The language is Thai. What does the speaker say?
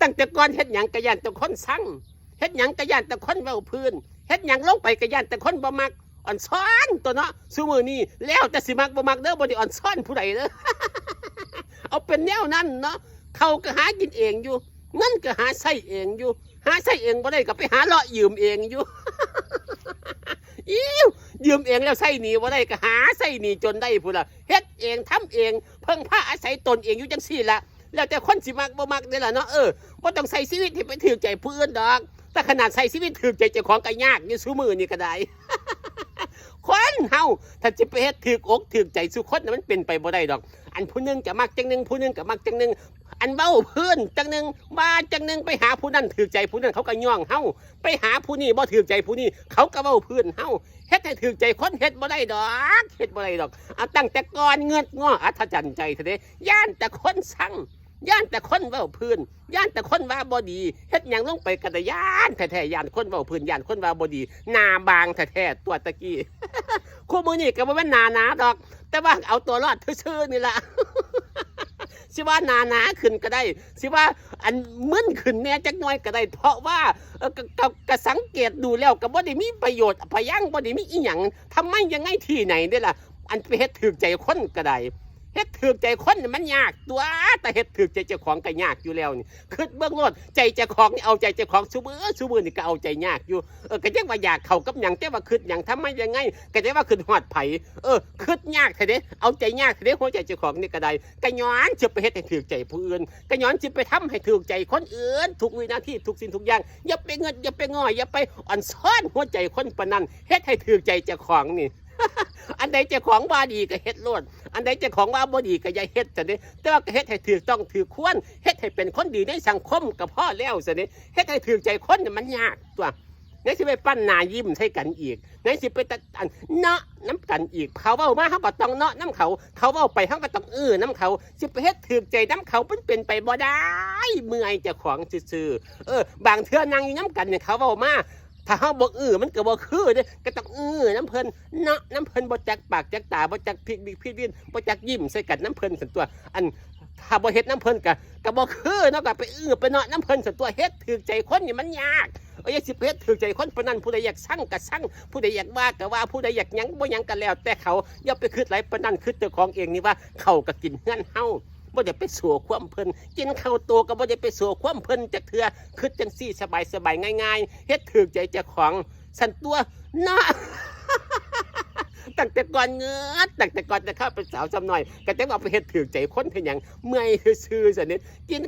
ตั้งแต่ก่อนเฮ็ดหยังกะย่านแต่คนสั่งเฮ็ดหยังกะย่านแต่คนเว้าพื้นเฮ็ดหยังลงไปกะย่านแต่คนบ่มักอ่อนซ้อนตัวเนาะซุมื้อนี้แล้วแต่สิมักบ่มักเด้อบ่ได้อ่อนซ้อนผู้ใดเด้อ เอาเป็นแนวนั้นเนาะเขาก็หากินเองอยู่เงินก็หาใช้เองอยู่หาใช้เองบ่ได้ก็ไปหาเลาะยืมเองอยู่ ยืมเองแล้วใช้หนี้บ่ได้ก็หาใช้หนี้จนได้พุ่นล่ะเฮ็ดเองทำเองเพิ่งพาอาศัยตนเองอยู่จังซี่ล่ะแล้วแต่คนสิมักบ่มักนี่ล่ะเนาะบ่ต้องใช้ชีวิตให้ไปถือใจผู้อื่นดอกแต่ขนาดใช้ชีวิตถือใจเจ้าของก็ยากอยู่ซุมื้อนี้ก็ได้ คนเฮาถ้าจะไปเฮ็ดถือกอกถือใจสุคนมันเป็นไปบ่ได้ดอกอันผู้นึงจะมักจังนึงผู้นึงก็มักจังนึงอันเบ้าเพื่อนจังนึงมาจังนึงไปหาผู้นั้นถือใจผู้นั้นเขาก็ย่องเฮาไปหาผู้นี้บ่ถือใจผู้นี้เขาก็เบ้าเพื่อนเฮาเฮ็ดให้ถือใจคนเฮ็ดบ่ได้ดอกเฮ็ดบ่ได้ดอกเอาตั้งแต่ก่อนเงือดง้ออัศจรรย์ใจเถอะเด้ย่านแต่คนสั่งย่านแต่คนเว้าพื้นย่านแต่คนว่าบ่ดีเฮ็ดหยังลงไปกะตะย่านแท้ๆย่านคนเว้าพื้นย่านคนว่าบ่ดีหน้าบางแท้ๆตัวตะกี้ คู่มือนี่ก็บ่แม่นหนาดอกแต่ว่าเอาตัวรอดซื่อๆนี่ล่ะ สิว่าหนาขึ้นก็ได้สิว่าอันมึนขึ้นแน่จักหน่อยก็ได้เพราะว่าก็สังเกตดูแล้วก็บ่ได้มีประโยชน์พยังบ่ได้มีอีหยังทำไมยังไงที่ไหนเด้ล่ะอันไปเฮ็ดถูกใจคนก็ได้เฮ็ดถูกใจคนมันยากตัวแต่เฮ็ดถูกใจเจ้าของก็ยากอยู่แล้วนี่คือเบื้องโลดใจเจ้าของนี่เอาใจเจ้าของซุมื้อนี่ก็เอาใจยากอยู่ก็จังว่าอยากเข้ากับหยังแต่ว่าคิดหยังทำไมยังไงก็จังว่าคิดฮอดไผคิดยากแท้เด้เอาใจยากแท้เด้หัวใจเจ้าของนี่ก็ได้ก็ย้อนสิไปเฮ็ดให้ถูกใจผู้อื่นก็ย้อนสิไปทำให้ถูกใจคนอื่นทุกวินาทีทุกสิ่งทุกอย่างอย่าไปเงินอย่าไปง้ออย่าไปอ่อนซ้อนหัวใจคนปานนั้นเฮ็ดให้ถูกใจเจ้าของนี่ อันใดเจ้าของว่าดีก็เฮ็ดโลดอันใดเจ้าของว่าบ่ดีก็อย่าเฮ็ดซะเด้แต่ว่าก็เฮ็ดให้ถูกต้องถูกควรเฮ็ดให้เป็นคนดีในสังคมก็พอแล้วซะเด้เฮ็ดให้ถูกใจคนนี่มันยากตัวไหนสิไปปั้นหน้ายิ้มใส่กันอีกไหนสิไปอันเนาะน้ำกันอีกเขาเว้ามาเฮาก็ต้องเนาะน้ำเขาเว้าไปเฮาก็ต้องน้ำเขาสิไปเฮ็ดถูกใจน้ำเขาเป็นไปบ่ได้เมื่อยเจ้าของซื่อบางเทื่อนั่งอยู่น้ำกันเนี่ยเขาเว้ามาถ้าเฮาบ่มันก็บ่คือเด้ก็ต้องน้ำเพิ่นเนาะน้ำเพิ่นบ่จักปากจักตาบ่จักพริกดินบ่จักยิ้มใส่กันน้ำเพิ่นซั่นตัวอันถ้าบ่เฮ็ดน้ำเพิ่นก็บ่คือเนาะก็ไปไปเนาะน้ำเพิ่นซั่นตัวเฮ็ดถูกใจคนนี่มันยากอย่าสิไปเฮ็ดถูกใจคนปานนั้นผู้ใดอยากสั่งก็สั่งผู้ใดอยากว่าก็ว่าผู้ใดอยากหยังบ่หยังก็แล้วแต่เขาอย่าไปคิดหลายปานนั้นคิดเจ้าของเองนี่ว่าเขาก็กินเฮือนเฮาบ่ได้ไปสัวความเพิ่นกินข้าวโตก็บ่ได้ไปสัวความเพิ่นจักเทื่อคิดจังซี่สบายๆง่ายๆเฮ็ดถูกใจเจ้าของสั่นตัวเนาะ ตั้งแต่ก่อนตั้งแต่ก่อนจะเข้าเป็นสาวซ้ำหน่อยก็แต่ว่าไปเฮ็ดถูกใจคนเพิ่นหยังเมื่อยซื่อๆซั่นนี่กิน